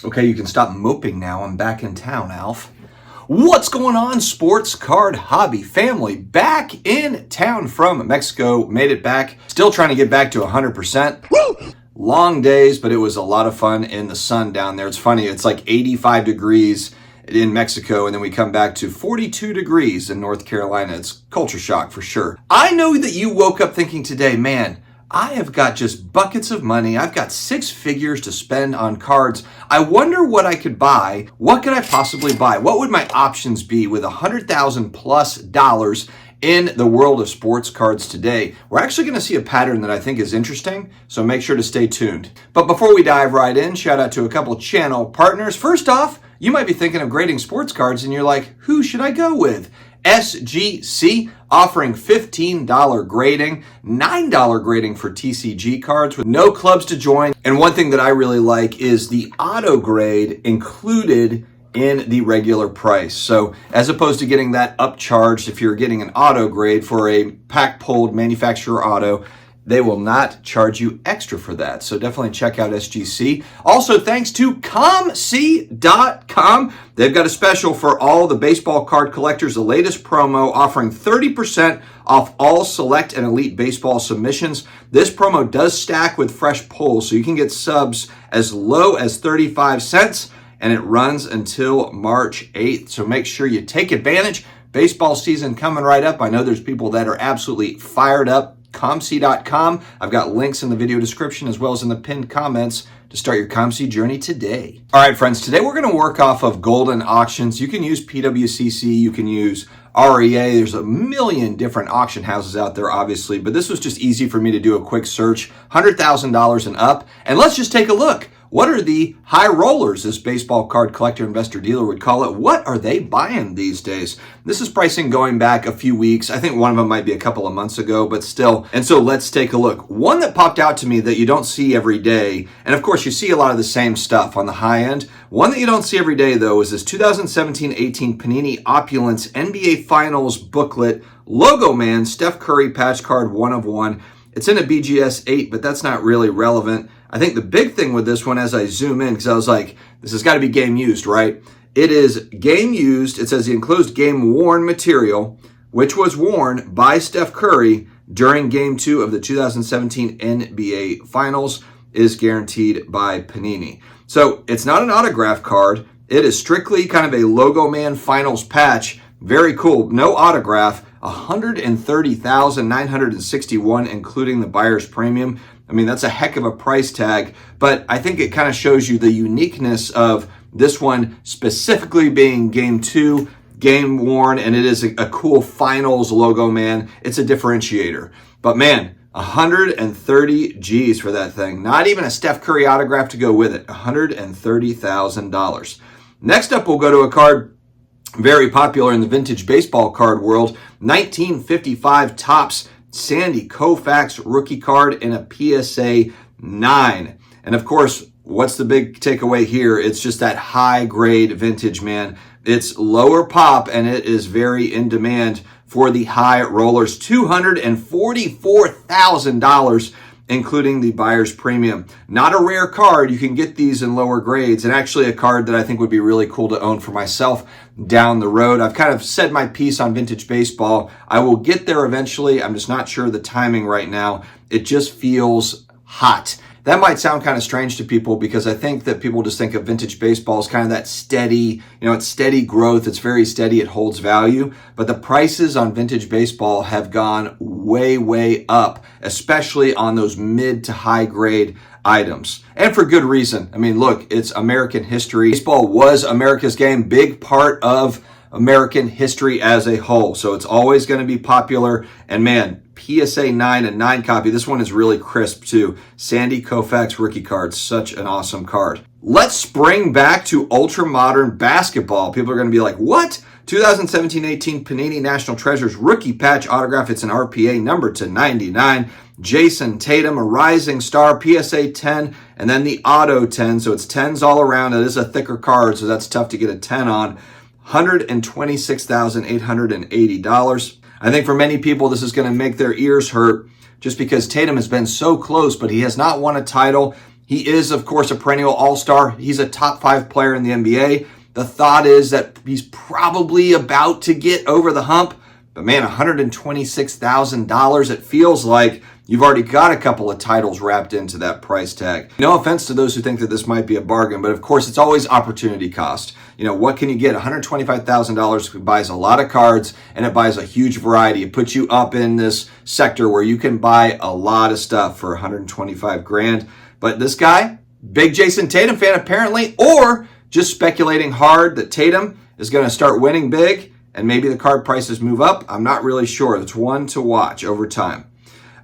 Okay, you can stop moping now. I'm back in town, Alf. What's going on, sports card hobby family? Back in town from Mexico, made it back. Still trying to get back to 100%. Woo! Long days, but it was a lot of fun in the sun down there. It's funny, it's like 85 degrees in Mexico, and then we come back to 42 degrees in North Carolina. It's culture shock for sure. I know that you woke up thinking today, man, I have got just buckets of money. I've got six figures to spend on cards. I wonder what I could buy. What could I possibly buy? What would my options be with $100,000 plus in the world of sports cards today? We're actually going to see a pattern that I think is interesting, so make sure to stay tuned. But before we dive right in, shout out to a couple channel partners. First off, you might be thinking of grading sports cards and you're like, who should I go with? SGC offering $15 grading, $9 grading for TCG cards with no clubs to join. And one thing that I really like is the auto grade included in the regular price. So as opposed to getting that upcharged, if you're getting an auto grade for a pack pulled manufacturer auto, they will not charge you extra for that. So definitely check out SGC. Also, thanks to COMC.com. They've got a special for all the baseball card collectors, the latest promo offering 30% off all select and elite baseball submissions. This promo does stack with fresh pulls, so you can get subs as low as 35 cents, and it runs until March 8th. So make sure you take advantage. Baseball season coming right up. I know there's people that are absolutely fired up. COMC.com. I've got links in the video description as well as in the pinned comments to start your COMC journey today. All right, friends, today we're going to work off of Golden Auctions. You can use PWCC, you can use REA. There's a million different auction houses out there, obviously, but this was just easy for me to do a quick search, $100,000 and up. And let's just take a look. What are the high rollers, as baseball card collector, investor, dealer would call it? What are they buying these days? This is pricing going back a few weeks. I think one of them might be a couple of months ago, but still. And so let's take a look. One that popped out to me that you don't see every day, and of course you see a lot of the same stuff on the high end. One that you don't see every day, though, is this 2017-18 Panini Opulence NBA Finals booklet, Logo Man, Steph Curry patch card 1 of 1. It's in a BGS 8, but that's not really relevant. I think the big thing with this one, as I zoom in, because I was like, this has got to be game used, right? It is game used. It says the enclosed game worn material, which was worn by Steph Curry during game 2 of the 2017 NBA Finals, is guaranteed by Panini. So it's not an autograph card. It is strictly kind of a Logo Man Finals patch. Very cool. No autograph. $130,961, including the buyer's premium. I mean, that's a heck of a price tag, but I think it kind of shows you the uniqueness of this one specifically being game 2, game worn, and it is a cool finals Logo Man. It's a differentiator. But man, 130 G's for that thing. Not even a Steph Curry autograph to go with it. $130,000. Next up, we'll go to a card very popular in the vintage baseball card world, 1955 Topps Sandy Koufax rookie card in a PSA 9. And of course, what's the big takeaway here? It's just that high grade vintage, man. It's lower pop and it is very in demand for the high rollers. $244,000, including the buyer's premium. Not a rare card. You can get these in lower grades, and actually a card that I think would be really cool to own for myself down the road. I've kind of said my piece on vintage baseball. I will get there eventually. I'm just not sure the timing right now. It just feels hot. That might sound kind of strange to people because I think that people just think of vintage baseball as kind of that steady, it's steady growth. It's very steady. It holds value. But the prices on vintage baseball have gone way, way up, especially on those mid to high grade items. And for good reason. I mean, look, it's American history. Baseball was America's game, big part of American history as a whole. So it's always going to be popular. And man, PSA 9 and 9 copy. This one is really crisp too. Sandy Koufax rookie card. Such an awesome card. Let's spring back to ultra modern basketball. People are going to be like, what? 2017-18 Panini National Treasures rookie patch autograph. It's an RPA number to 99. Jason Tatum, a rising star, PSA 10, and then the auto 10. So it's 10s all around. It is a thicker card, so that's tough to get a 10 on. $126,880. I think for many people, this is going to make their ears hurt just because Tatum has been so close, but he has not won a title. He is, of course, a perennial all-star. He's a top 5 player in the NBA. The thought is that he's probably about to get over the hump. But man, $126,000, it feels like you've already got a couple of titles wrapped into that price tag. No offense to those who think that this might be a bargain, but of course it's always opportunity cost. What can you get? $125,000 buys a lot of cards, and it buys a huge variety. It puts you up in this sector where you can buy a lot of stuff for 125 grand. But this guy, big Jason Tatum fan apparently, or just speculating hard that Tatum is going to start winning big and maybe the card prices move up. I'm not really sure. It's one to watch over time.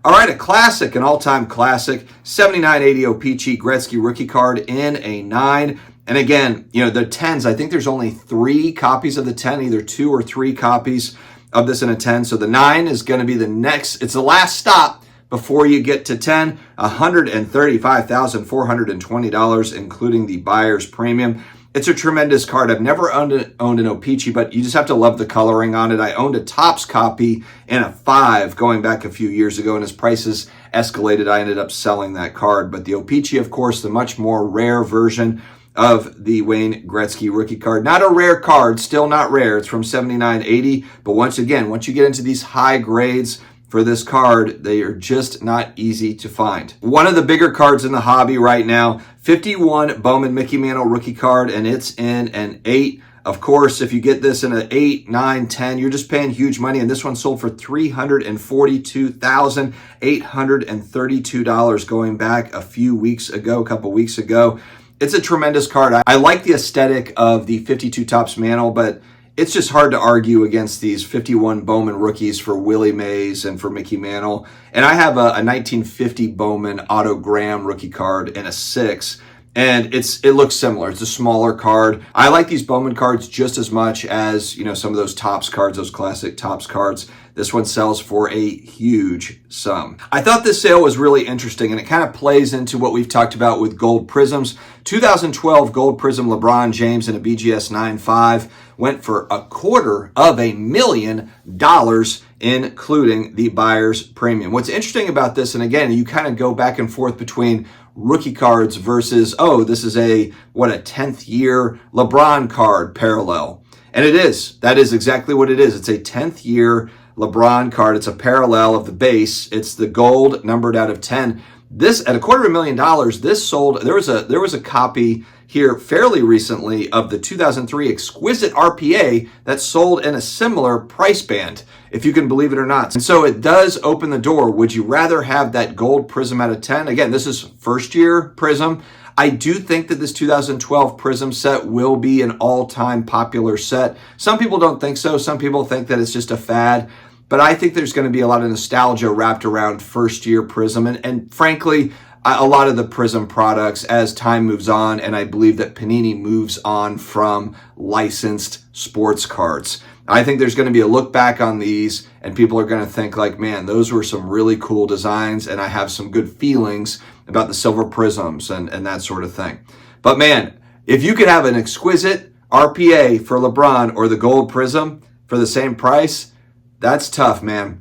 All right, a classic, an all-time classic, 7980 O-Pee-Chee Gretzky rookie card in a 9. And again, the 10s, I think there's only 3 copies of the 10, either 2 or 3 copies of this in a 10. So the 9 is going to be the next, it's the last stop before you get to 10, $135,420, including the buyer's premium. It's a tremendous card. I've never owned an O-Pee-Chee, but you just have to love the coloring on it. I owned a Topps copy in a 5 going back a few years ago, and as prices escalated, I ended up selling that card. But the O-Pee-Chee, of course, the much more rare version of the Wayne Gretzky rookie card. Not a rare card, still not rare. It's from 7980, but once again, once you get into these high grades, for this card, they are just not easy to find. One of the bigger cards in the hobby right now, 51 Bowman Mickey Mantle rookie card, and it's in an 8. Of course, if you get this in an 8, 9, 10, you're just paying huge money, and this one sold for $342,832 going back a couple weeks ago. It's a tremendous card. I like the aesthetic of the 52 Topps Mantle, but it's just hard to argue against these 51 Bowman rookies for Willie Mays and for Mickey Mantle. And I have a 1950 Bowman Autogram rookie card in a 6. And it looks similar. It's a smaller card. I like these Bowman cards just as much as, some of those Topps cards, those classic Topps cards. This one sells for a huge sum. I thought this sale was really interesting, and it kind of plays into what we've talked about with gold prisms. 2012 gold prism LeBron James in a BGS 9.5 went for $250,000, including the buyer's premium. What's interesting about this, and again, you kind of go back and forth between rookie cards versus, this is a 10th year LeBron card parallel. And that is exactly what it is. It's a 10th year LeBron card. It's a parallel of the base. It's the gold numbered out of 10. This at $250,000, this sold, there was a copy here fairly recently of the 2003 exquisite RPA that sold in a similar price band, if you can believe it or not. And so it does open the door. Would you rather have that gold prism out of 10? Again, this is first year prism. I do think that this 2012 prism set will be an all-time popular set. Some people don't think so. Some people think that it's just a fad. But I think there's going to be a lot of nostalgia wrapped around first year prism. And frankly, a lot of the prism products as time moves on, and I believe that Panini moves on from licensed sports cards. I think there's going to be a look back on these, and people are going to think like, man, those were some really cool designs, and I have some good feelings about the silver prisms and that sort of thing. But man, if you could have an exquisite RPA for LeBron or the gold prism for the same price, that's tough, man.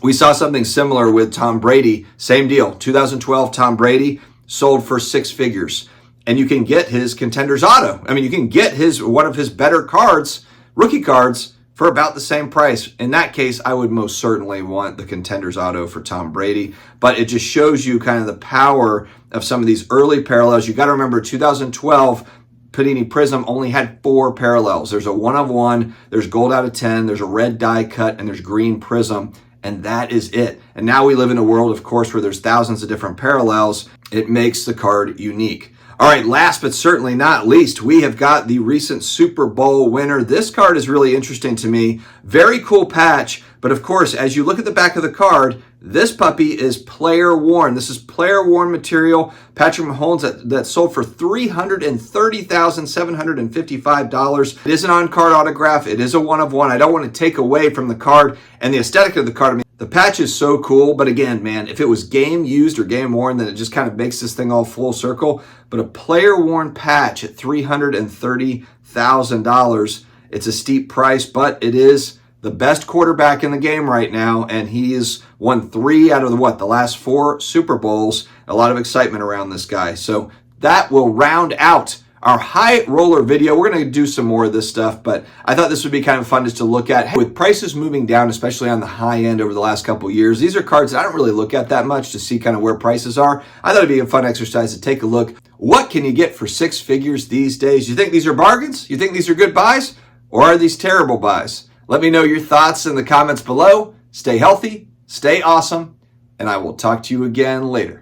We saw something similar with Tom Brady. Same deal. 2012 Tom Brady sold for 6 figures. And you can get his Contenders Auto. I mean, you can get one of his better cards, rookie cards, for about the same price. In that case, I would most certainly want the Contenders Auto for Tom Brady. But it just shows you kind of the power of some of these early parallels. You got to remember, 2012 Panini Prism only had 4 parallels. There's a 1 of 1, there's gold out of 10, there's a red die cut, and there's green prism. And that is it. And now we live in a world, of course, where there's thousands of different parallels. It makes the card unique. All right, last but certainly not least, we have got the recent Super Bowl winner. This card is really interesting to me. Very cool patch, but of course, as you look at the back of the card, this puppy is player worn. This is player worn material. Patrick Mahomes that sold for $330,755. It is an on-card autograph. It is a 1 of 1. I don't want to take away from the card and the aesthetic of the card. I mean, the patch is so cool, but again, man, if it was game used or game worn, then it just kind of makes this thing all full circle. But a player worn patch at $330,000, it's a steep price, but it is the best quarterback in the game right now, and he's won 3 out of the last 4 Super Bowls. A lot of excitement around this guy. So that will round out our high roller video. We're going to do some more of this stuff, but I thought this would be kind of fun just to look at. With prices moving down, especially on the high end over the last couple of years, these are cards that I don't really look at that much to see kind of where prices are. I thought it'd be a fun exercise to take a look. What can you get for 6 figures these days? You think these are bargains? You think these are good buys? Or are these terrible buys? Let me know your thoughts in the comments below. Stay healthy, stay awesome, and I will talk to you again later.